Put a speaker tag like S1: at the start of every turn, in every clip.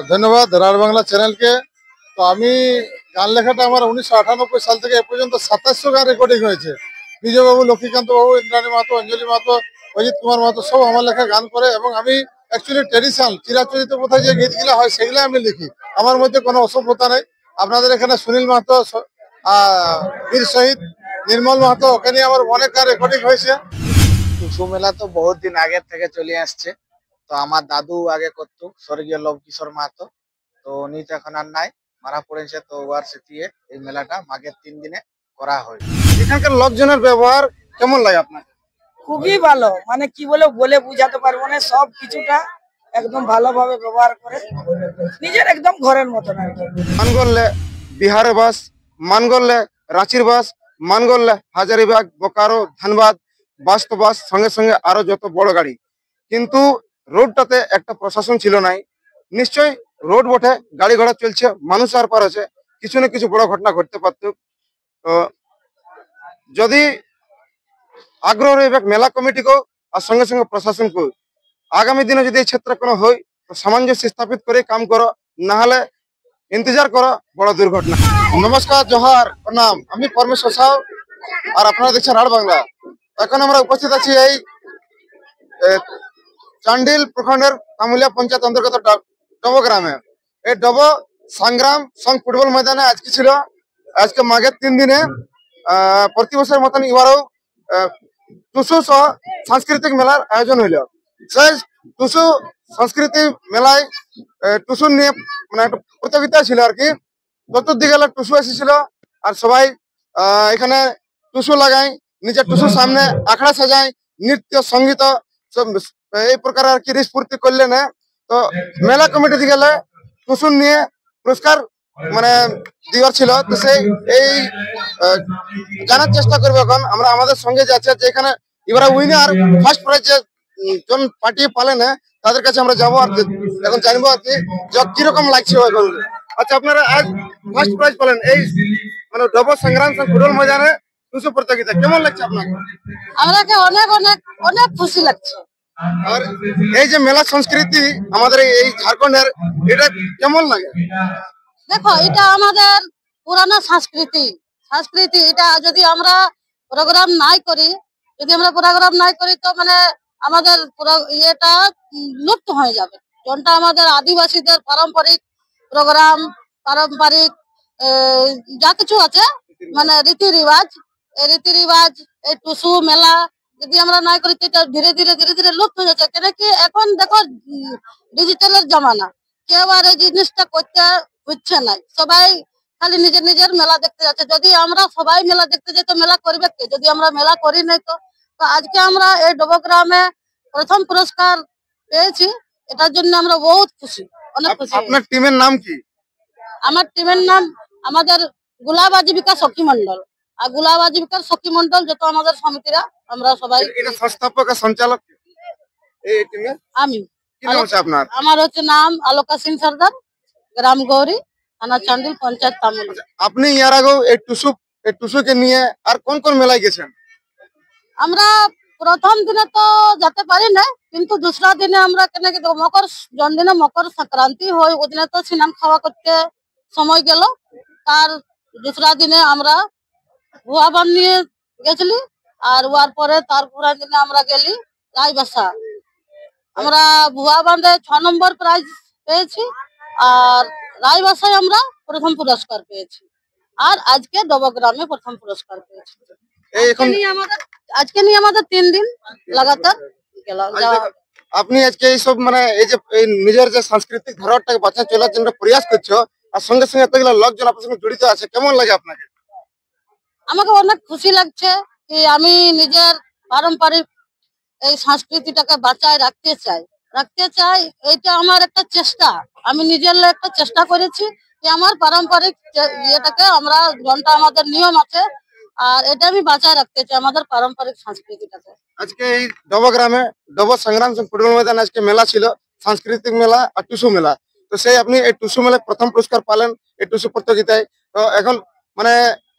S1: ধন্যবাদ রার বাংলা চ্যানেলকে। তো আমি গান লেখাটা আমার 1998 সাল থেকে এ পর্যন্ত 2700 গান রেকর্ডিং হয়েছে। বিজয়বাবু, লক্ষ্মীকান্ত বাবু, ইন্দ্রাণী মাহাতো, অঞ্জলি মাহাতো, অজিত কুমার মাহাতো সব আমার লেখা গান করে। এবং আমি অ্যাকচুয়ালি ট্রেডিশনাল চিরাচরিত প্রথায় যে গীতগুলো হয় সেগুলো আমি লিখি। আমার মধ্যে কোনো অসভ্যতা নেই। আপনাদের এখানে সুনীল মাহাতো, বীর শহীদ নির্মল মাহাতো, ওখানে আমার অনেক গান রেকর্ডিং হয়েছে।
S2: টুসু মেলা তো বহুত দিন আগের থেকে চলে আসছে। তো আমার দাদু আগে করতো, স্বর্গীয় লব কিশোর মাহাতো। তো উনি তো এখন আর নাই, মারা পড়েছে। তো ওর স্মৃতিতে এই মেলাটা মাঘের 3 দিনে করা হয়।
S1: এখানকার লোকজনের ব্যবহার কেমন লাগে আপনার?
S3: খুবই ভালো, মানে কি বলে বলে বুঝাতে পারবো না। সব কিছুটা একদম ভালোভাবে ব্যবহার করে, নিজের একদম ঘরের মতন আর কি।
S1: মান করলে বিহারের বাস, মান করলে রাঁচির বাস, মান করলে হাজারিবাগ, বোকারো, ধানবাদ বাস, তো বাস সঙ্গে সঙ্গে আরো যত বড় গাড়ি। কিন্তু রোডটাতে একটা প্রশাসন ছিল নাই। নিশ্চয়ই রোড বটে, গাড়ি ঘোড়া চলছে, মানুষ আর পার হচ্ছে, কিছু না কিছু বড় ঘটনা ঘটতে পারত। তো যদি আগ্রহ রইবে মেলা কমিটিকেও আর সঙ্গে সঙ্গে প্রশাসনকেও, আগামী দিনে যদি এই ক্ষেত্রে কোনো হয় তো সামঞ্জস্য স্থাপিত করে কাম করো, না হলে ইন্তজার করো বড় দুর্ঘটনা। নমস্কার, জোহার, প্রণাম। আমি পরমেশ্বর সাউ, আর আপনারা দেখছেন রাঢ় বাংলা। এখন আমরা উপস্থিত আছি এই চান্ডিল প্রখণ্ডের তামুলিয়া পঞ্চায়েত অন্তর্গত ডব গ্রামে। এই ডব সংগ্রাম সংঘ ফুটবল ময়দানে আজকে ছিল, আজকে মাঘের 3 দিনে প্রতি বছরের মতন এবারও টুসু সহ সাংস্কৃতিক মেলার আয়োজন হইল। সেই টুসু সংস্কৃতি মেলায় টুসু নিয়ে মানে একটা প্রতিযোগিতা ছিল আর কি। চতুর্দিকে টুসু এসেছিল, আর সবাই এখানে টুসু লাগায়, নিজের টুসুর সামনে আখড়া সাজায়, নৃত্য সঙ্গীত সব এই প্রকার আর কি স্ফূর্তি করলে না। তো মেলা কমিটি থেকে গেলে টুসু নিয়ে পুরস্কার মানে দেওয়ার ছিল। তো সেই এই জানার চেষ্টা করবো এখন আমরা আমাদের সঙ্গে যাচ্ছে যে এখানে এবারে উইনার ফার্স্ট প্রাইজ যে জন পার্টি পালে না তাদের কাছে আমরা যাবো, আর এখন জানবো আর কি কিরকম লাগছে এখন। আচ্ছা, আপনারা আজ ফার্স্ট প্রাইজ পেলেন এই মানে ডব সংগ্রাম ফুটবল ময়দানে টুসু প্রতিযোগিতা, কেমন লাগছে আপনাকে?
S3: আমাকে অনেক অনেক অনেক খুশি লাগছে।
S1: আর এই যে মেলা সংস্কৃতি আমাদের এই ঝাড়খণ্ডের, এটা কেমন লাগে?
S3: দেখো, এটা আমাদের পুরানো সংস্কৃতি। এটা যদি আমরা প্রোগ্রাম নাই করি, তো মানে আমাদের পুরো ইয়েটা লুপ্ত হয়ে যাবে। কোনটা আমাদের আদিবাসীদের পারম্পরিক প্রোগ্রাম, পারম্পরিক যা কিছু আছে মানে রীতি রিবাজ, এই টুসু মেলা যদি আমরা নাই করি তো এটা ধীরে ধীরে লুপ্ত হয়ে যাচ্ছে। কেন কি এখন দেখো ডিজিটালের জামানা, কেউ আর এই জিনিসটা করতে হচ্ছে না। সবাই খালি নিজের নিজের মেলা দেখতে যাচ্ছে। যদি আমরা সবাই মেলা দেখতে যাই তো মেলা করবে কে? যদি আমরা মেলা করি নাই তো। তো আজকে আমরা এই ডবগ্রামে প্রথম পুরস্কার পেয়েছি, এটার জন্য আমরা বহুত খুশি, অনেক খুশি।
S1: আপনার টিমের নাম কি?
S3: আমার টিমের নাম আমাদের গুলাব আজীবিকা সখী মন্ডল। আর গুলাব আজীবিকার সখী মন্ডল যত আমাদের সমিতিরা, আমরা সবাই।
S1: এটা সংস্থাপক আর সঞ্চালক এই টিমের
S3: আমি
S1: কি নাম আছে আপনার?
S3: আমার হচ্ছে নাম আলোকা সিং সর্দার, গ্রাম গৌরী, থানা চান্ডিল, পঞ্চায়েত তামুল।
S1: আপনি ইয়ার আগেও এই টুসুকে নিয়ে আর কোন কোন মেলায় গেছেন?
S3: আমরা প্রথম দিনে তো যেতে পারি না, কিন্তু দুসরা দিনে আমরা কেন কি জন্মদিনে মকর সংক্রান্তি হয়, ওদিনে তো স্নান খাওয়া করতে সময় গেল। তার দুসরা দিনে আমরা ভুয়া বান নিয়ে গেছিলি, আর ওয়ার পরে তার পুরা দিনে আমরা গেলি রায়বাসা। আমরা ভুয়া বান্ধে 6 নম্বর প্রাইজ পেয়েছি, আর রায়বাসায় আমরা প্রথম পুরস্কার পেয়েছি, আর আজকে ডবগ্রামে প্রথম পুরস্কার পেয়েছি। আজকে নিয়ে আমাদের 3 দিন লাগাতার যাওয়া।
S1: আপনি আজকে এইসব মানে এই যে নিজের যে সাংস্কৃতিক ধারণাটাকে বাঁচিয়ে চলার জন্য প্রয়াস করছো, আর সঙ্গে সঙ্গে এতগুলো লোকজন আপনার সঙ্গে জড়িত আছে, কেমন লাগে আপনাকে?
S3: আমাকে অনেক খুশি লাগছে যে আমি নিজের পারম্পরিক এই সংস্কৃতিটাকে বাঁচায় রাখতে চাই। এটা আমার একটা চেষ্টা, আমি নিজের একটা চেষ্টা করেছি যে আমার পারম্পরিক ইয়েটাকে আমরা, ঘন্টা আমাদের নিয়ম আছে, আর এটা আমি বাঁচায় রাখতে চাই আমাদের পারম্পরিক সংস্কৃতিটাকে।
S1: আজকে এই ডবগ্রামে ডব সংগ্রাম ফুটবল ময়দানে আজকে মেলা ছিল, সাংস্কৃতিক মেলা আর টুসু মেলা। তো সেই আপনি এই টুসু মেলায় প্রথম পুরস্কার পালেন এই টুসু প্রতিযোগিতায়। তো এখন মানে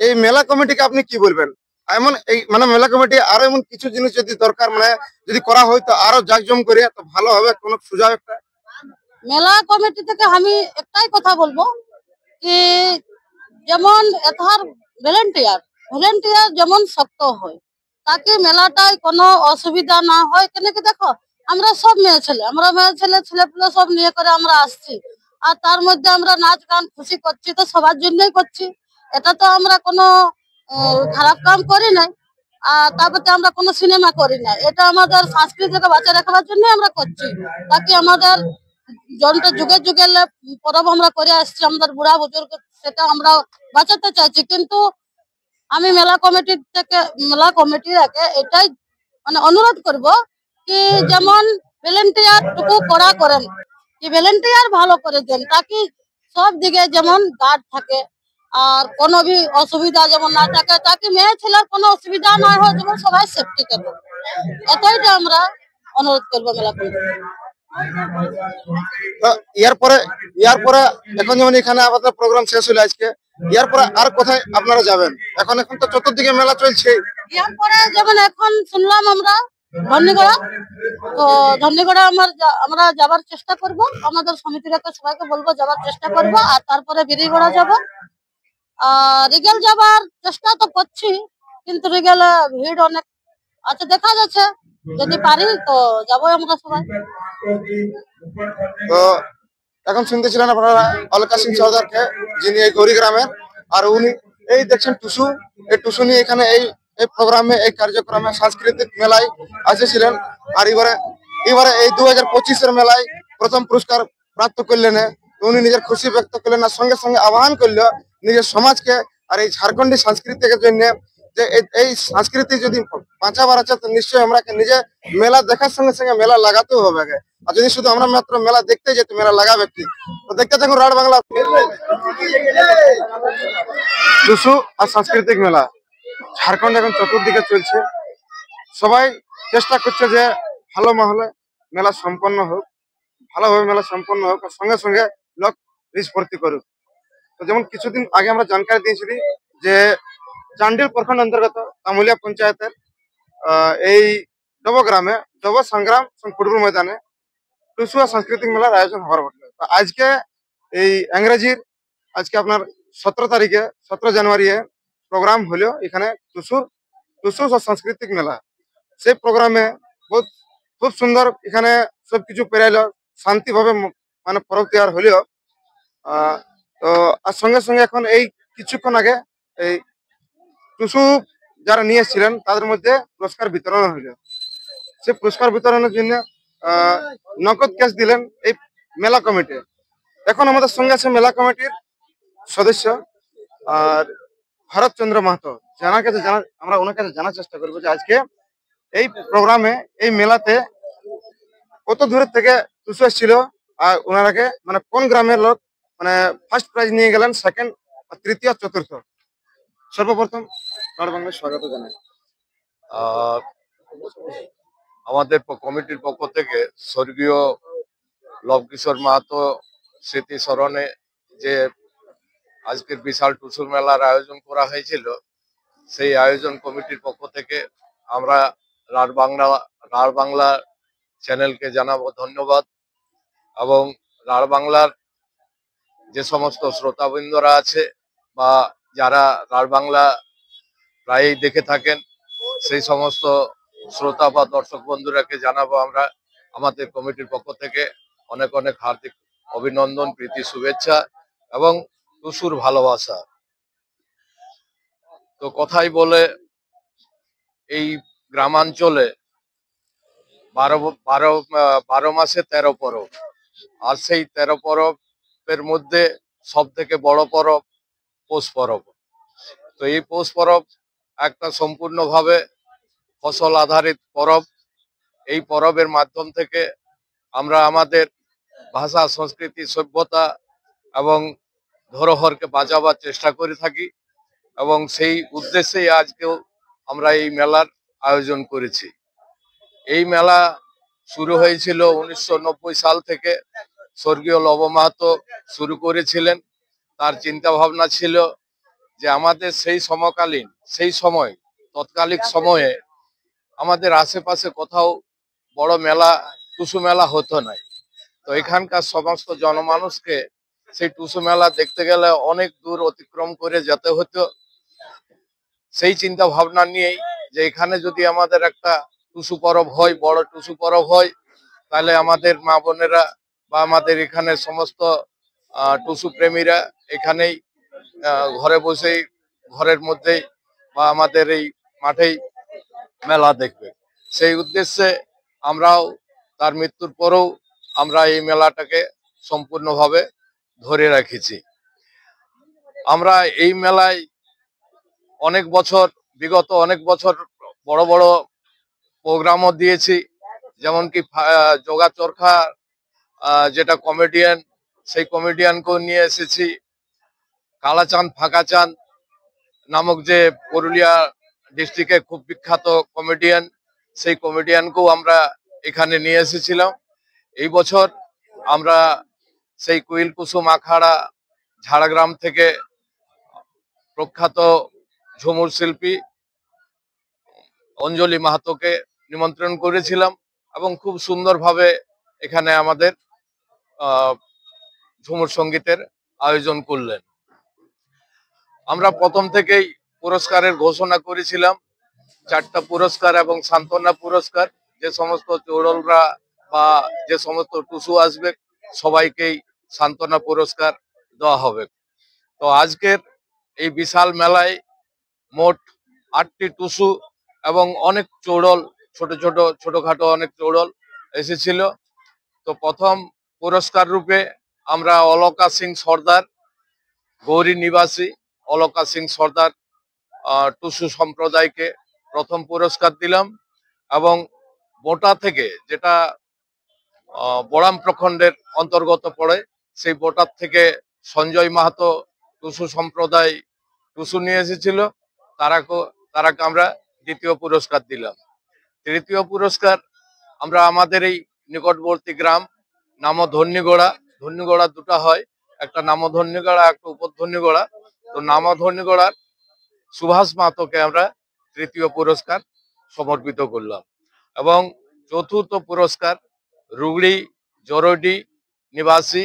S1: এই মেলা কমিটিকে আপনি কি বলবেন? এমন এই মানে মেলা কমিটি আরো এমন কিছু জিনিস যদি দরকার মানে যদি করা হয় তো আরো জাঁকজম করে তো ভালো হবে, কোনো সুযোগ একটা।
S3: মেলা কমিটি থেকে আমি একটাই কথা বলবো কি যেমন এথার ভলেন্টিয়ার ভলেন্টিয়ার যেমন শক্ত হয় তাকে মেলাটায় কোনো অসুবিধা না হয়। কেন কি দেখো আমরা সব মেয়ে ছেলে ছেলেপুলে সব নিয়ে করে আমরা আসছি, আর তার মধ্যে আমরা নাচ গান খুশি করছি, তো সবার জন্যই করছি। এটা তো আমরা কোনো খারাপ কাম করি নাই, আর তারপরে আমরা কোনো সিনেমা করি না। এটা আমাদের সংস্কৃতিকে বাঁচিয়ে রাখবার জন্য আমরা করছি, তাকে আমাদের যন্ত্র যুগে যুগে পরব আমরা করে আসছি, আমাদের বুড়া বুজুর্গ, সেটা আমরা বাঁচাতে চাইছি। কিন্তু আমি মেলা কমিটির আগে এটাই মানে অনুরোধ করব কি যেমন ভলেন্টিয়ার টুকু করা করেন, কি ভলেন্টিয়ার ভালো করে দেন, তাকে সব দিকে যেমন গার্ড থাকে আর কোনো ভি অসুবিধা যেমন না থাকে, তাকে মেয়ে ছেলের কোনো অসুবিধা না হয়, যেমন সবাই সেফটি থাকে। এটাই আমরা অনুরোধ করবো মেলা কমিটি।
S1: তো ইয়ার পরে এখন যেমন এখানে আমাদের প্রোগ্রাম শেষ হলো আজকে, ইয়ার পরে আর কোথায় আপনারা যাবেন? এখন তো চতুর্দিকে মেলা চলছে।
S3: এরপরে যেমন এখন শুনলাম আমরা ধন্যগড়া, তো ধন্যগড়া আমরা যাবার চেষ্টা করব, আমাদের সমিতির একটা সবাইকে বলবো যাবার চেষ্টা করব। আর তারপরে বিরিগড়া যাব, আর রিগেল যাবার চেষ্টা তো করছি, কিন্তু রিগেলে ভিড় অনেক আছে দেখা যাচ্ছে, যদি পারি তো যাবো আমরা সবাই।
S1: তো এখন শুনতেছিলেন আপনারা অলকা সিং সর্দারকে, যিনি এই গৌরী গ্রামের, আর উনি এই দেখছেন টুসু, এই টুসু নিয়ে এখানে এই এই প্রোগ্রামে, এই কার্যক্রমে, সাংস্কৃতিক মেলায় এসেছিলেন। আর এবারে এই 2025-এর মেলায় প্রথম পুরস্কার প্রাপ্ত করলেন। উনি নিজের খুশি ব্যক্ত করলেন, আর সঙ্গে সঙ্গে আহ্বান করলো নিজের সমাজকে আর এই ঝাড়খণ্ডী সংস্কৃতির জন্য যে এই সংস্কৃতি যদি বাঁচাবার আছে তো নিশ্চয়ই আমরা নিজে মেলা দেখার সঙ্গে সঙ্গে মেলা লাগাতেও হবে। আর যদি শুধু আমরা মাত্র মেলা দেখতে যেত, মেলা লাগাবে কি? তো দেখতে থাকুন রাড বাংলা টুসু আর সাংস্কৃতিক মেলা। ঝাড়খণ্ড এখন চতুর্দিকে চলছে, সবাই চেষ্টা করছে যে ভালো মহলে মেলা সম্পন্ন হোক, ভালোভাবে মেলা সম্পন্ন হোক, আর সঙ্গে সঙ্গে লোক রিচ ভর্তি করুক। তো যেমন কিছুদিন আগে আমরা জানকারি দিয়েছিলি যে চান্ডিল প্রখণ্ড অন্তর্গত তামুলিয়া পঞ্চায়েতের এই ডব গ্রামে ডব সংগ্রাম ফুটবল ময়দানে টুসু আর সাংস্কৃতিক মেলার আয়োজন হওয়ার বটে। তো আজকে এই ইংরেজির আজকে আপনার 17 জানুয়ারি প্রোগ্রাম হলো এখানে টুসু আর সাংস্কৃতিক মেলা। সেই প্রোগ্রামে খুব সুন্দর এখানে সবকিছু পেরাইলো, শান্তিভাবে মানে পরব তৈয়ার হলেও। তো আর সঙ্গে সঙ্গে এখন এই কিছুক্ষণ আগে এই টুসু যারা নিয়ে এসেছিলেন তাদের মধ্যে পুরস্কার বিতরণ হইলো। সেই পুরস্কার বিতরণের জন্য নগদ ক্যাশ দিলেন এই মেলা কমিটি। এখন আমাদের সঙ্গে আছে মেলা কমিটির সদস্য আর ভরত চন্দ্র মাহাতো, আমরা ওনার কাছে জানার চেষ্টা করবো যে আজকে এই প্রোগ্রামে, এই মেলাতে কত দূরের থেকে টুসু এসেছিল, আর ওনারাকে মানে কোন গ্রামের লোক মানে ফার্স্ট প্রাইজ নিয়ে গেলেন, সেকেন্ড, তৃতীয়, চতুর্থ। সর্বপ্রথম বাংলায় স্বাগত জানাই।
S4: আমাদের কমিটির পক্ষ থেকে স্বর্গীয় লবকিশোর মাহাতো স্মৃতি স্মরণে যে আজকের বিশাল টুসুর মেলার আয়োজন করা হয়েছিল, সেই আয়োজন কমিটির পক্ষ থেকে আমরা রাঢ় বাংলা চ্যানেলকে জানাবো ধন্যবাদ। এবং রাঢ় বাংলার যে সমস্ত শ্রোতাবৃন্দরা আছে বা যারা রাঢ় বাংলা প্রায়ই দেখে থাকেন, সেই সমস্ত শ্রোতা বা দর্শক বন্ধুরাকে জানাবো আমরা আমাদের কমিটির পক্ষ থেকে অনেক অনেক হার্দিক অভিনন্দন, প্রীতি, শুভেচ্ছা এবং টুসুর ভালোবাসা। তো কথাই বলে এই গ্রামাঞ্চলে 12 মাসে 13 পরব, আর সেই 13 পরবের মধ্যে সব থেকে বড় পরব পৌষ পরব। তো এই পৌষ পরব একটা সম্পূর্ণভাবে ফসল আধারিত পরব। এই পরবের মাধ্যম থেকে আমরা আমাদের ভাষা, সংস্কৃতি, সভ্যতা এবং ধরোহরকে বাঁচাবার চেষ্টা করে থাকি, এবং সেই উদ্দেশ্যেই আজকেও আমরা এই মেলার আয়োজন করেছি। এই মেলা শুরু হয়েছিল 1990 সাল থেকে। স্বর্গীয় লব মাহাতো শুরু করেছিলেন। তার চিন্তা ভাবনা ছিল যে আমাদের সেই সময় তৎকালিক সময়ে আমাদের আশেপাশে কোথাও বড় মেলা, টুসু মেলা হতো না। তো এখানকার সমস্ত জনমানুষকে সেই টুসু মেলা দেখতে গেলে অনেক দূর অতিক্রম করে যেতে হতো। সেই চিন্তা ভাবনা নিয়েই যে এখানে যদি আমাদের একটা টুসু পরব হয়, বড় টুসু পরব হয়, তাহলে আমাদের মা বোনেরা বা আমাদের এখানে সমস্ত টুসু প্রেমীরা এখানেই ঘরে বসেই, ঘরের মধ্যেই বা আমাদের এই মাঠেই মেলা দেখবে। সেই উদ্দেশ্যে আমরাও তার মৃত্যুর পরেও আমরা এই মেলাটাকে সম্পূর্ণভাবে ধরে রেখেছি। আমরা এই মেলায় অনেক বছর, বিগত অনেক বছর বড় বড় প্রোগ্রামও দিয়েছি, যেমন কি যোগা চরখা যেটা কমেডিয়ান, সেই কমেডিয়ানকেও নিয়ে এসেছি। কালাচাঁদ ফাঁকাচাঁদ নামক যে পুরুলিয়া ডিস্ট্রিক্টে খুব বিখ্যাত কমেডিয়ান, সেই কমেডিয়ানকেও আমরা এখানে নিয়ে এসেছিলাম। এই বছর আমরা সেই কুইল কুসুম আখাড়া ঝাড়গ্রাম থেকে প্রখ্যাত ঝুমুর শিল্পী অঞ্জলি মাহাতোকে নিমন্ত্রণ করেছিলাম এবং খুব সুন্দরভাবে এখানে আমাদের ঝুমুর সঙ্গীতের আয়োজন করলেন। আমরা প্রথম থেকেই পুরস্কারের ঘোষণা করেছিলাম, 4টা পুরস্কার এবং সান্ত্বনা পুরস্কার। যে সমস্ত চৌড়লরা বা যে সমস্ত টুসু আসবে সবাইকেই সান্ত্বনা পুরস্কার দেওয়া হবে। তো আজকের এই বিশাল মেলায় মোট 8টি টুসু এবং অনেক চৌড়ল, ছোটখাটো অনেক চৌড়ল এসেছিল। তো প্রথম পুরস্কার রূপে আমরা অলকা সিং সর্দার, গৌরী নিবাসী অলকা সিং সর্দার টুসু সম্প্রদায়কে প্রথম পুরস্কার দিলাম। এবং বোটা থেকে, যেটা বড়াম প্রখণ্ডের অন্তর্গত পড়ে, সেই বোটার থেকে সঞ্জয় মাহাতো টুসু সম্প্রদায় টুসু নিয়ে এসেছিল, তারাকে আমরা দ্বিতীয় পুরস্কার দিলাম। তৃতীয় পুরস্কার আমরা আমাদের এই নিকটবর্তী গ্রাম নামধন্যিগড়া, ধন্যিগড়া দুটা হয়, একটা নামধন্যিগড়া, একটা উপধন্যিগড়া। তো নামধন্যিগড়ার সুভাষ মাহাতোকে আমরা তৃতীয় পুরস্কার সমর্পিত করলাম। এবং চতুর্থ পুরস্কার রুগড়ি জরডি নিবাসী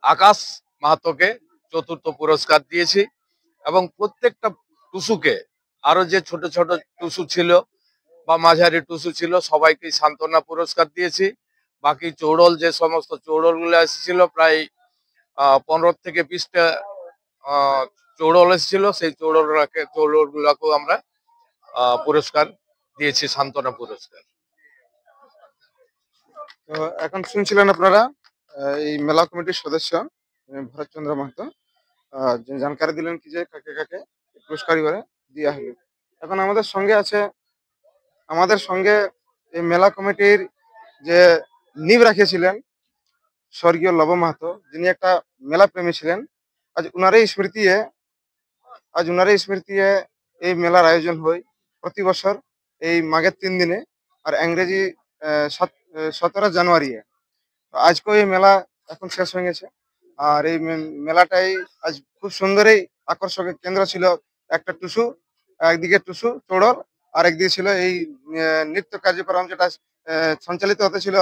S4: আকাশ মাহাতোকে চতুর্থ পুরস্কার দিয়েছি। এবং প্রত্যেকটা টুসুকে, আরো যে ছোট ছোট টুসু ছিল বা মাঝারি টুসু ছিল, সবাইকে সান্ত্বনা পুরস্কার দিয়েছি। বাকি চৌড়ল, যে সমস্ত চৌড়ল গুলো এসেছিল, প্রায় 15 থেকে 20টা চৌড়ল এসেছিল, সেই চৌড়ল গুলাকেও আমরা পুরস্কার দিয়েছি, সান্ত্বনা পুরস্কার।
S1: তো এখন শুনছিলেন আপনারা এই মেলা কমিটির সদস্য ভরতচন্দ্র মাহাতো যে জানকারি দিলেন কি যে কাকে কাকে পুরস্কার এবারে দেওয়া হলো। এখন আমাদের সঙ্গে এই মেলা কমিটির যে নিব রাখিয়েছিলেন স্বর্গীয় লব মাহাতো, যিনি একটা মেলা প্রেমী ছিলেন। আজ উনারই স্মৃতিতে এই মেলার আয়োজন হয় প্রতি বছর এই মাঘের 3 দিনে, আর ইংরেজি 17 জানুয়ারি। আজকেও এই মেলা এখন শেষ হয়ে গেছে। আর এই মেলাটাই আজ খুব সুন্দরই আকর্ষকের কেন্দ্র ছিল একটা টুসু, একদিকে টুসু চৌড়ল, আর একদিকে ছিল এই নৃত্য কার্যক্রম, যেটা সঞ্চালিত হতে ছিল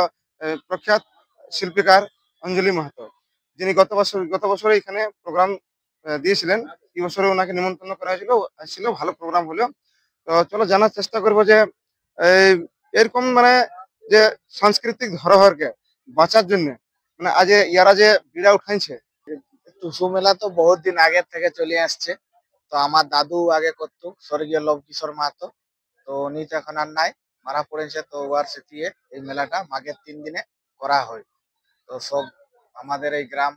S1: প্রখ্যাত শিল্পীকার অঞ্জলি মাহাতো, যিনি গত বছর এখানে প্রোগ্রাম দিয়েছিলেন। এই বছরে ওনাকে নিমন্ত্রণ করা হয়েছিল, আসছিল, ভালো প্রোগ্রাম হলো। তো চলো জানার চেষ্টা করবো যে এরকম মানে যে সাংস্কৃতিক ধরোহরকে বাঁচার জন্য মানে আজ ইয়ারা যে বিড়া উঠাইছে।
S2: টুসু মেলা তো বহুত দিন আগে থেকে চলে আসছে। তো আমার দাদু আগে করতো, স্বর্গীয় লব কিশোর মাহাতো। তো উনি তো এখন আর নাই, মারা পড়েছে। তো ওর স্মৃতিতে এই মেলাটা মাঘের 3 দিনে করা হয়। তো সব আমাদের এই গ্রাম,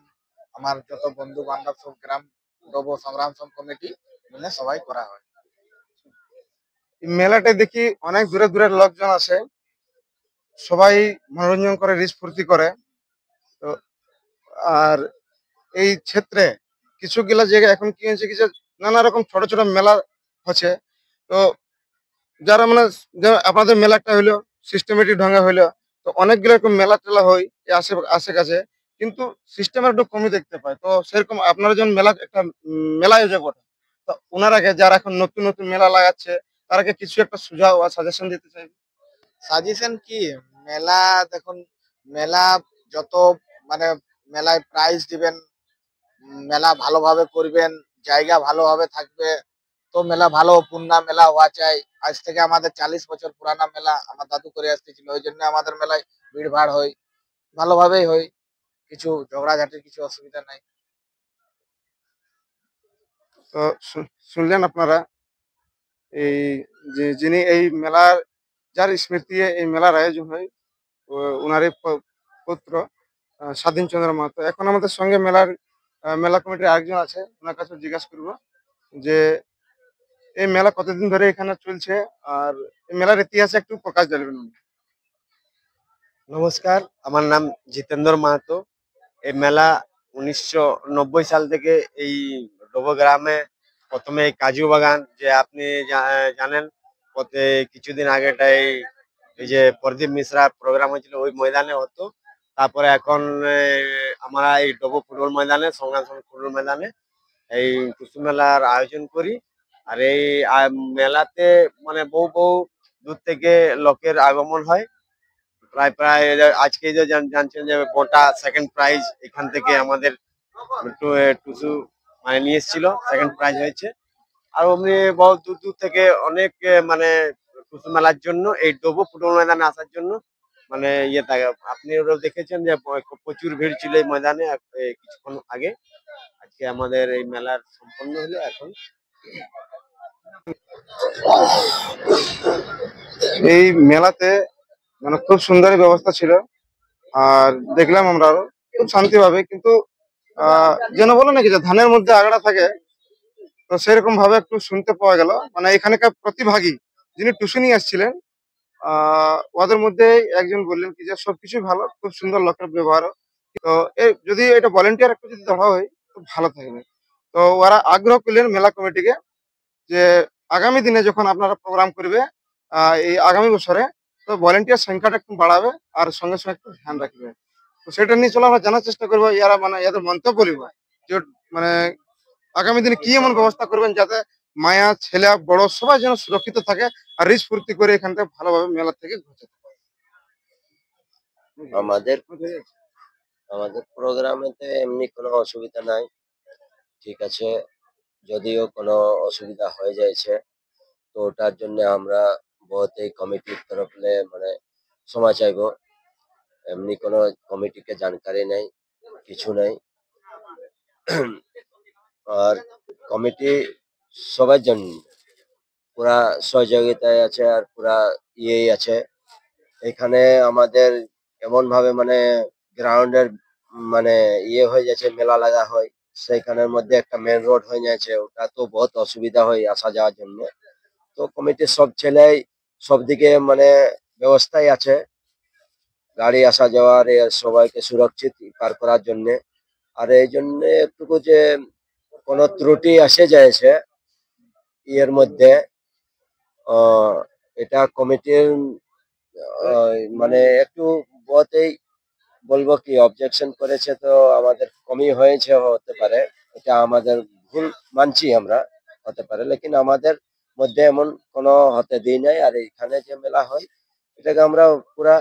S2: আমার যত বন্ধু বান্ধব, সব গ্রাম নব সংগ্রাম সব কমিটি মিলে সবাই করা হয়।
S1: এই মেলাটায় দেখি অনেক দূরে দূরের লোকজন আসে, সবাই মনোরঞ্জন করে, রিস ফুর্তি করে। তো আর এই ক্ষেত্রে কিছু গিলা জায়গায় এখন কি হয়েছে, কিছু নানা রকম ছোট ছোট মেলা হচ্ছে। তো যারা মানে আপনাদের মেলাটা হইলো সিস্টেমেটিক ঢঙ্গে হইলো, তো অনেকগুলো এরকম মেলা টেলা হয় এই আশেকাছে, কিন্তু সিস্টেমের একটু কমই দেখতে পায়। তো সেরকম আপনারা যখন মেলা আয়োজক বটে, তো ওনারাকে যারা এখন নতুন নতুন মেলা লাগাচ্ছে, তারাকে কিছু একটা সুঝাও বা সাজেশন দিতে চাই।
S2: সাজেশন কি, মেলা দেখুন, মেলা যত মানে মেলায় প্রাইজ দিবেন, মেলা ভালোভাবে করবেন, জায়গা ভালোভাবে থাকবে, তো মেলা ভালো পূর্ণা মেলা হওয়া চাই। আজ থেকে আমাদের 40 বছর পুরানা মেলা আমার দাদু করে আসতেছিল, ওই জন্য আমাদের মেলায় ভিড় ভাড় হয়, ভালোভাবেই হয়, কিছু ঝগড়াঝাটির কিছু অসুবিধা নাই।
S1: তো শুনলেন আপনারা এই যে যিনি এই মেলার যার স্মৃতি এই মেলার আয়োজন হয় ওনারই পুত্র স্বাধীন চন্দ্র মাহাতো। এখন আমাদের সঙ্গে মেলা কমিটির আরেকজন আছে, ওনার কাছে জিজ্ঞাসা করবো যে এই মেলা কতদিন ধরে এখানে চলছে আর এই মেলার ইতিহাসে একটু প্রকাশ জানবেন উনি।
S5: নমস্কার, আমার নাম জিতেন্দ্র মাহাতো। এই মেলা 1990 সাল থেকে এই ডোবো গ্রামে প্রথমে এই কাজু বাগান, যে আপনি জানেন কিছুদিন আগেটাই এই যে প্রদীপ মিশ্রা প্রোগ্রাম হয়েছিল ওই ময়দানে হতো। তারপরে এখন আমরা এই ডোবো ফুটবল ময়দানে, সংগ্রাম ফুটবল ময়দানে এই টুসু মেলার আয়োজন করি। আর এই মেলাতে মানে বহু বহু দূর থেকে লোকের আগমন হয়। প্রায় প্রায় আজকে যে জানছেন যে গোটা সেকেন্ড প্রাইজ এখান থেকে আমাদের টুসু মানে নিয়ে এসেছিল, সেকেন্ড প্রাইজ হয়েছে। আর অমনি বহু দূর দূর থেকে অনেক মানে টুসু মেলার জন্য এই ডোবো ফুটবল ময়দানে আসার জন্য মানে ইয়ে থাকে। আপনি ওরাও দেখেছেন যে প্রচুর ভিড় ছিল এই ময়দানে কিছুক্ষণ আগে। আজকে আমাদের এই মেলার সম্পন্ন হলো। এখন
S1: এই মেলাতে মানে খুব সুন্দর ব্যবস্থা ছিল আর দেখলাম আমরা আরো খুব শান্তিভাবে, কিন্তু যেন বলো নাকি যে ধানের মধ্যে আগড়া থাকে, তো সেরকম ভাবে একটু শুনতে পাওয়া গেল। মানে এখানকার প্রতিভাগী যিনি টুসু নিয়ে আসছিলেন ওদের মধ্যে একজন বললেন কি যে সবকিছু ভালো, খুব সুন্দর লোকের ব্যবহার। তো যদি এটা ভলেন্টিয়ার একটু যদি ধরা হয় খুব ভালো থাকবে। তো ওরা আগ্রহ করলেন মেলা কমিটিকে যে আগামী দিনে যখন আপনারা প্রোগ্রাম করবে এই আগামী বছরে, তো ভলেন্টিয়ার সংখ্যাটা একটু বাড়াবে আর সঙ্গে সঙ্গে একটু ধ্যান রাখবে। তো সেটা নিয়ে চলো আমরা জানার চেষ্টা করবো, ইয়ারা মানে এদের মন্তব্য নিব যে মানে আগামী দিনে কি এমন ব্যবস্থা করবেন যাতে মায়া ছেলে বড় সবাই যেন সুরক্ষিত থাকে আর রিস্ক ফুর্তি করে এখান থেকে ভালোভাবে মেলা থেকে ঘুরতে পারে।
S6: আমাদের আমাদের প্রোগ্রামেতে এমনি কোনো অসুবিধা নাই, ঠিক আছে। যদিও কোনো অসুবিধা হয়ে যাচ্ছে তো ওটার জন্য আমরা বহুত এই কমিটির তরফে মানে ক্ষমা চাইবো। এমনি কোনো কমিটিকে জানকারি নেই, কিছু নেই। আর কমিটি সবার জন্য পুরা সহযোগিতায় আছে আর পুরা ইয়েই আছে। এখানে আমাদের এমন ভাবে মানে গ্রাউন্ডের মানে ইয়ে হয়ে যাচ্ছে, মেলা লাগা হয় সেইখানের মধ্যে একটা মেন রোড হয়ে যাচ্ছে, ওটা তো বহুত অসুবিধা হয় আসা যাওয়ার জন্য। তো কমিটির সব ছেলেই সব দিকে মানে ব্যবস্থাই আছে গাড়ি আসা যাওয়ার, সবাইকে সুরক্ষিত পার করার জন্য। আর এই জন্য একটুকু যে কোনো ত্রুটি আসে যায়ছে ইয়ের মধ্যে, এটা কমিটির মানে একটু বহুতেই বলবো কি অবজেকশন করেছে, তো আমাদের কমই হয়েছে হতে পারে, এটা আমাদের ভুল মানছি আমরা, হতে পারে। লেকিন আমাদের মধ্যে এমন কোনো হতে দিই নাই। আর এখানে যে মেলা হয় এটাকে আমরা পুরা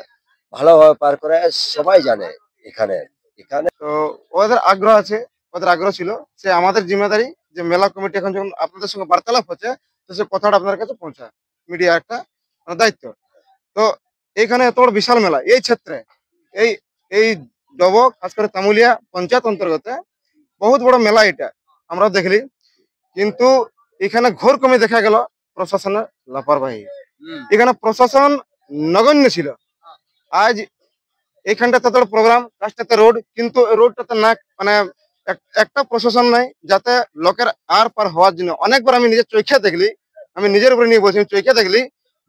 S6: ভালোভাবে পার করে সবাই জানে এখানে।
S1: তো ওদের আগ্রহ আছে, ওদের আগ্রহ ছিল যে আমাদের জিম্মেদারি যে মেলা কমিটি এখন যখন আপনাদের সঙ্গে বার্তালাপ হচ্ছে তো সে কথাটা আপনার কাছে পৌঁছায়, মিডিয়া একটা দায়িত্ব। তো এইখানে এত বড় বিশাল মেলা এই ক্ষেত্রে এই এই ডবো খাস করে তামুলিয়া পঞ্চায়েত অন্তর্গত বহুত বড় মেলা এটা আমরা দেখলি, কিন্তু এখানে ঘোর কমে দেখা গেল প্রশাসনের লাপরবাহী। এখানে প্রশাসন নগণ্য ছিল। আজ এইখানটাতে তোর প্রোগ্রাম রাস্তাতে রোড, কিন্তু রোডটাতে না মানে একটা প্রশাসন নাই যাতে লোকের আর পার হওয়ার জন্য। অনেকবার আমি নিজের চোখে দেখলি, আমি নিজের উপরে নিয়ে বলছি, চোখে দেখলি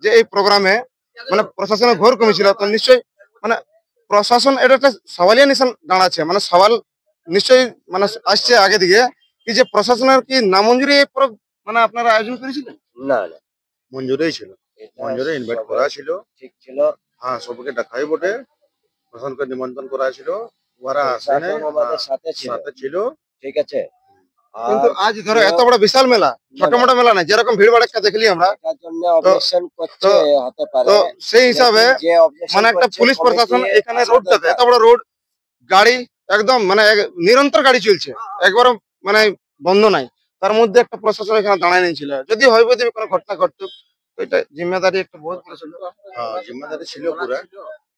S1: যে এই প্রোগ্রামে মানে প্রশাসনের ঘোর কমি ছিল। তো নিশ্চয়ই মানে প্রশাসন এটা একটা সওয়ালিয়া নিশান দাঁড়াচ্ছে, মানে সওয়াল নিশ্চয়ই মানে আসছে আগে দিকে কি যে প্রশাসনের কি নামঞ্জুরি মানে আপনারা আয়োজন করেছিলেন?
S6: না না,
S7: মঞ্জুরেই ছিল, মঞ্জুরে ইনভাইট করা ছিল,
S6: ঠিক ছিল।
S7: হ্যাঁ সবকে দেখাই বটে, প্রশাসনকে নিমন্ত্রণ করা ছিল, ওরা আসে নাই,
S6: আমাদের সাথে ছিল,
S7: সাথে ছিল,
S6: ঠিক আছে।
S1: কিন্তু আজ ধরো এত বড় বিশাল মেলা, ছোট মোটো মেলা নাই, যেরকম ভিড় ভাড়া দেখলি আমরা,
S6: এটার জন্য অবজেকশন করছে হতে পারে।
S1: তো সেই হিসাবে
S6: যে objection
S1: মানে একটা
S6: করছে
S1: পুলিশ প্রশাসন
S6: কমিটি
S1: এখানে
S6: আসা
S1: রোডটাতে
S6: দরকার।
S1: এত বড় রোড গাড়ি একদম মানে নিরন্তর গাড়ি চলছে, একবারও মানে বন্ধ নাই। তার মধ্যে একটা প্রশাসন এখানে দাঁড়ায় নিয়েছিল, যদি হইব যদি কোনো ঘটনা ঘটতো তো এটা জিম্মেদারি একটা বহুত বড় ছিল।
S7: জিম্মেদারি ছিল পুরা,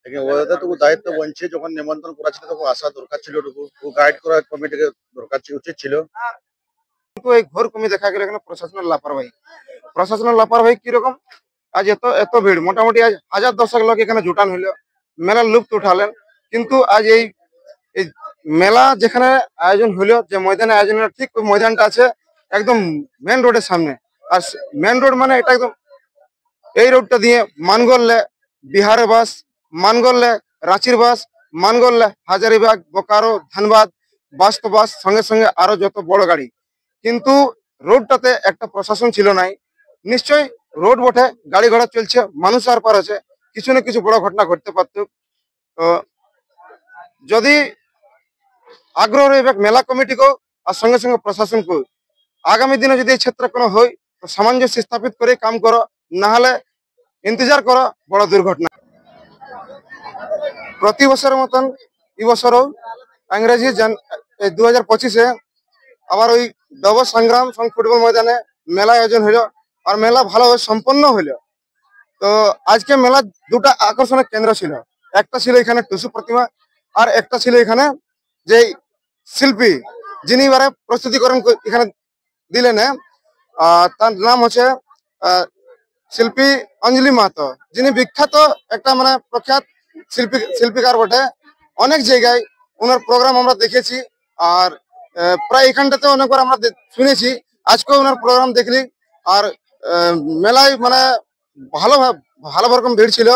S7: লেকিন ওদের তো দায়িত্ব বনছে, যখন নিমন্ত্রণ করা ছিল তখন আসা দরকার ছিল, গাইড করা কমিটিকে দরকার উচিত ছিল।
S1: কিন্তু এই ঘোর কমি দেখা গেল এখানে প্রশাসনের লাপরবাহি কিরকম। আজ এত এত ভিড়, মোটামুটি আজ 1000-10 লোক এখানে জুটান হইলো, মেলার লুপ্ত উঠালেন। কিন্তু আজ এই এই মেলা যেখানে আয়োজন হইলো, যে ময়দানে আয়োজন হলো, ঠিক ওই ময়দানটা আছে একদম মেন রোডের সামনে। আর মেন রোড মানে এটা একদম এই রোডটা দিয়ে মানগড়লে বিহারের বাস, মানগড়লে রাঁচির বাস, মানগড়লে হাজারিবাগ, বোকারো, ধানবাদ বাস, তো বাস সঙ্গে সঙ্গে আরো যত বড় গাড়ি। কিন্তু রোডটাতে একটা প্রশাসন ছিল নাই। নিশ্চয়ই রোড বটে, গাড়ি ঘোড়া চলছে, মানুষ আর পার আছে, কিছু না কিছু বড় ঘটনা ঘটতে পারত। তো যদি আগ্রহ রইবে মেলা কমিটিকেও আর সঙ্গে সঙ্গে প্রশাসনকেও, আগামী দিনে যদি এই ক্ষেত্রে কোনো হয় তো সামঞ্জস্য স্থাপিত করে কাম করো, না হলে ইন্তজার করো বড় দুর্ঘটনা। প্রতি বছরের মতন এবছরও ইংরেজি 2025-এ আবার ওই ডব সংগ্রাম সংঘ ফুটবল ময়দানে মেলা আয়োজন হইল, আর মেলা ভালোভাবে সম্পন্ন হইল। তো আজকে মেলা দুটা আকর্ষণের কেন্দ্র ছিল, একটা ছিল এখানে টুসু প্রতিমা, আর একটা ছিল এখানে যে শিল্পী যিনি এবারে প্রস্তুতিকরণ এখানে দিলেন, তার নাম হচ্ছে শিল্পী অঞ্জলি মাহাতো, যিনি বিখ্যাত একটা মানে প্রখ্যাত শিল্পীকার বটে। অনেক জায়গায় ওনার প্রোগ্রাম আমরা দেখেছি, আর প্রায় এখানটাতে অনেকবার আমরা শুনেছি। আজকেও ওনার প্রোগ্রাম দেখলি, আর মেলায় মানে ভালো রকম ভিড় ছিল।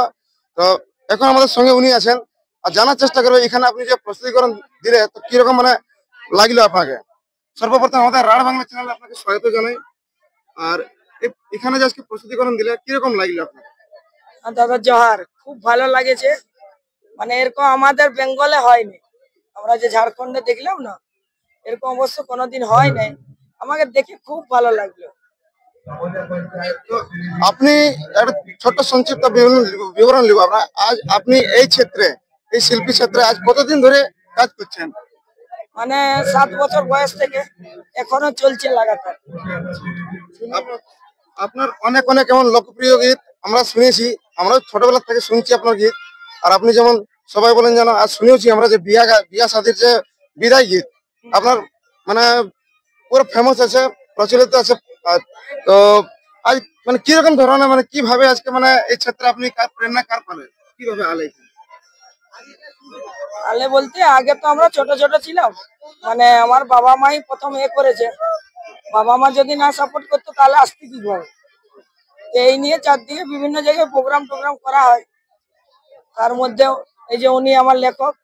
S1: তো এখন আমাদের সঙ্গে উনি আছেন, আর জানার চেষ্টা করবো এখানে আপনি যে প্রস্তুতিকরণ দিলে তো কিরকম মানে লাগলো আপনাকে। সর্বপ্রথম আমাদের রাঢ় বাংলা চ্যানেলে আপনাকে স্বাগত জানাই। আর এখানে যে আজকে প্রস্তুতিকরণ দিলে কিরকম লাগলো আপনার?
S8: দাদা জোহার, খুব ভালো লাগেছে। মানে এরকম আমাদের বেঙ্গলে হয়নি, আমরা যে ঝাড়খণ্ডে দেখলাম না, এরকম অবশ্য কোনোদিন হয় নাই। আমাকে দেখে খুব ভালো লাগলো।
S1: আপনি একটা ছোট্ট সংক্ষিপ্ত বিবরণ নিব আমরা। আজ আপনি এই ক্ষেত্রে, এই শিল্পী ক্ষেত্রে আজ কতদিন ধরে কাজ করছেন?
S8: মানে 7 বছর বয়স থেকে এখনো চলছে লাগাতার।
S1: আপনার অনেক অনেক এমন লোকপ্রিয় গীত আমরা শুনেছি, আমরা ছোটবেলা থেকে শুনছি আপনার গীত। আর আপনি যেমন সবাই বলেন যেন, আর শুনেছি আমরা যে বিয়া শাদির যে বিদায় গীত আপনার মানে পুরো ফেমাস আছে, প্রচলিত আছে। তো আজ মানে কিরকম ধরনের মানে কিভাবে আজকে মানে এই ক্ষেত্রে আপনি প্রেরণা কার পেলেন, কিভাবে আলে?
S8: আলে বলতে আগে তো আমরা ছোট ছোট ছিলাম, মানে আমার বাবা মাই প্রথম করেছে। বাবা মা যদি না সাপোর্ট করতো তাহলে আসতে কি করে। এই নিয়ে চারদিকে বিভিন্ন জায়গায় প্রোগ্রাম করা হয়। তার মধ্যেও এই যে উনি আমার লেখক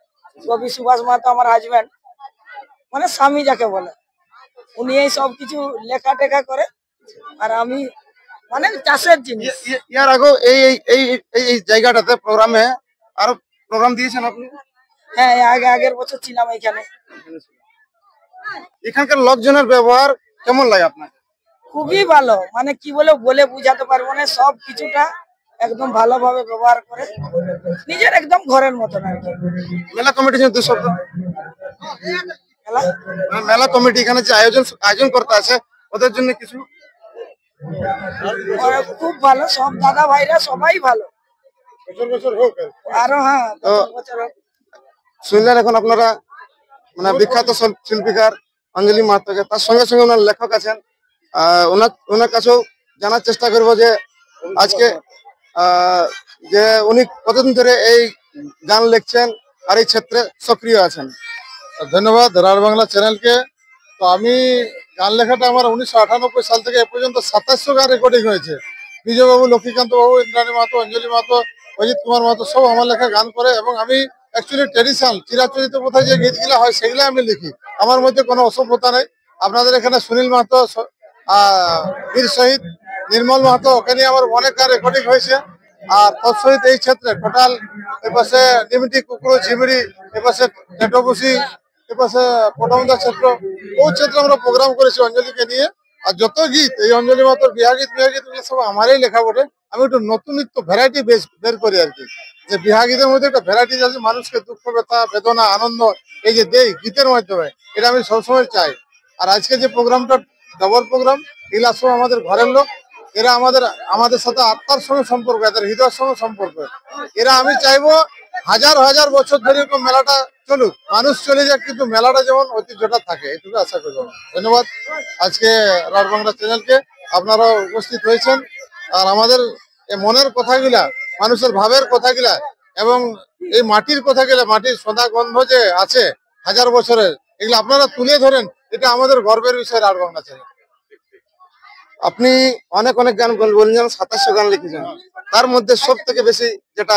S8: কবি সুভাষ মাহাতো, আমার হাজব্যান্ড, মানে স্বামী যাকে বলে, উনি এই সব কিছু লেখা টেখা করে। আর আমি মানে চাষের জিনিস।
S1: ইয়ার আগে এই এই এই জায়গাটাতে প্রোগ্রামে আরো প্রোগ্রাম দিয়েছেন আপনি?
S8: হ্যাঁ, আগের বছর ছিলাম এখানে।
S1: এখানকার লোকজনের ব্যবহার কেমন লাগে আপনার?
S8: খুবই ভালো, মানে কি বলে বুঝাতে পারবো না। সব কিছুটা একদম ভালোভাবে ব্যবহার করে, নিজের একদম ঘরের মতন আর কি।
S1: মেলা কমিটি দু শব্দ। মেলা কমিটি এখানে যে আয়োজন করতে আছে ওদের জন্য কিছু?
S8: খুব ভালো, সব দাদা ভাইরা সবাই ভালো।
S1: বছর হোক
S8: আরো। হ্যাঁ, বছর হোক।
S1: শুনলেন এখন আপনারা মানে বিখ্যাত শিল্পীকার অঞ্জলি মাহাতোকে, তার সঙ্গে সঙ্গে ওনার লেখক আছেন। ওনার কাছেও জানার চেষ্টা করবো যে আজকে যে উনি কতদিন ধরে এই গান লিখছেন আর এই ক্ষেত্রে সক্রিয় আছেন।
S7: ধন্যবাদ রাঢ় বাংলা চ্যানেলকে। তো আমি গান লেখাটা আমার 1998 সাল থেকে এ পর্যন্ত 2700 গান রেকর্ডিং হয়েছে। বিজয়বাবু, লক্ষ্মীকান্ত বাবু, ইন্দ্রাণী মাহাতো, অঞ্জলি মাহাতো, অজিত কুমার মাহাতো সব আমার লেখা গান করে। এবং আমি অ্যাকচুয়ালি ট্রেডিশনাল চিরাচরিত প্রথায় যে গীতগুলো হয় সেগুলো আমি লিখি। আমার মধ্যে কোনো অসভ্যতা নেই। আপনাদের এখানে সুনীল মাহাতো, বীর শহীদ নির্মল মাহাতো, ওখানে আমার অনেক গান রেকর্ডিং হয়েছে। আর তৎসহিত এই ক্ষেত্রে টোটাল এপাশে নিমিটি, কুকুর, ঝিমিড়ি, এপাশে টেটোবসি, এপাশে পটমদা ক্ষেত্র, ও ক্ষেত্রে আমরা প্রোগ্রাম করেছি অঞ্জলিকে নিয়ে। আর যত গীত এই অঞ্জলি মাহাতোর বিয়া গীত সব আমারই লেখা বটে। আমি একটু নতুন ভ্যারাইটি বের করি আর কি, যে বিহা গীতের মধ্যে একটা ভ্যারাইটিস আছে, মানুষকে দুঃখ ব্যথা বেদনা আনন্দ এই যে দেই গীতের মাধ্যমে, এটা আমি সবসময় চাই। আর আজকে যে প্রোগ্রামটা ডবল প্রোগ্রাম, এগুলা সব আমাদের ঘরের লোক, এরা আমাদের সাথে আত্মার সঙ্গে সম্পর্ক, এদের হৃদয়ের সঙ্গে সম্পর্ক। এরা আমি চাইবো হাজার হাজার বছর ধরে এরকম মেলাটা চলুক, মানুষ চলে যাক, কিন্তু মেলাটা যেমন ঐতিহ্যটা থাকে, এটুকু আশা করবো। ধন্যবাদ আজকে রাত বাংলা চ্যানেলকে, আপনারা উপস্থিত হয়েছেন আর আমাদের এই মনের কথাগুলা, মানুষের ভাবের কথাগুলা এবং এই মাটির কথাগুলা, মাটির সদা গন্ধ যে আছে হাজার বছরের, এগুলো আপনারা তুলে ধরেন, এটা আমাদের গর্বের বিষয় রাত বাংলা চ্যানেল।
S1: আপনি অনেক অনেক গান বললেন, 2700 গান লিখেছেন, তার মধ্যে সব থেকে বেশি যেটা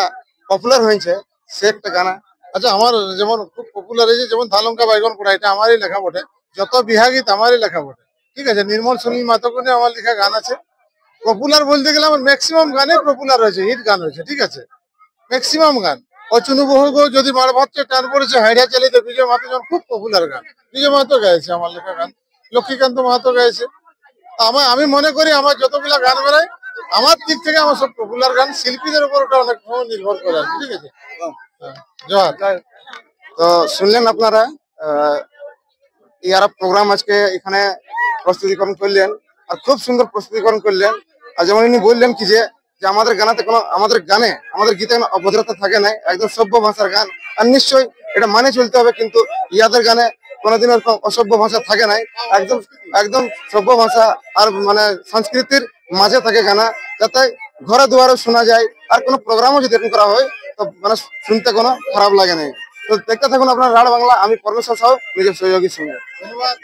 S1: পপুলার হয়েছে সে একটা গানা।
S7: আচ্ছা, আমার যেমন খুব পপুলার হয়েছে যেমন ধালঙ্কা বাইগন পোড়া, এটা আমারই লেখা বটে। যত বিহা গীত আমারই লেখা বটে, ঠিক আছে। নির্মল সুনীল মাতকে নিয়ে আমার লেখা গান আছে। পপুলার বলতে গেলে আমার ম্যাক্সিমাম গানে পপুলার হয়েছে, হিট গান হয়েছে, ঠিক আছে। ম্যাক্সিমাম গান অচুনু বহু গো যদি মার ভাবছে টান পড়েছে হাইডা চালিতে, বিজয় মাহাতো যেমন খুব পপুলার গান, বিজয় মাহাতো গাইছে আমার লেখা গান, লক্ষ্মীকান্ত মাহাতো গাইছে। আমি মনে করি আমার যতগুলা গান বেড়ায় আমার দিক থেকে আমার সব পপুলার গান, শিল্পীদের উপর ওটা অনেক সময় নির্ভর করে, ঠিক আছে। জোহার।
S1: তো শুনলেন আপনারা, ইয়ারা প্রোগ্রাম আজকে এখানে প্রস্তুতিকরণ করলেন আর খুব সুন্দর প্রস্তুতিকরণ করলেন। আর যেমন ইনি বললেন কি যে আমাদের গানে আমাদের গীতে কোনো অভদ্রতা থাকে না, একদম সভ্য ভাষার গান। আর নিশ্চয়ই এটা মানে চলতে হবে, কিন্তু ইয়াদের গানে কোনোদিন অসভ্য ভাষা থাকে নাই, একদম একদম সভ্য ভাষা আর মানে সংস্কৃতির মাঝে থাকে গানা, যাতে ঘরে দুয়ারে শোনা যায়। আর কোনো প্রোগ্রামও যদি এরকম করা হয় তো মানে শুনতে কোনো খারাপ লাগে না। তো দেখতে থাকুন আপনার রাত বাংলা, আমি পরমেশ্বর সাহু, নিজের সহযোগীর সঙ্গে।
S7: ধন্যবাদ।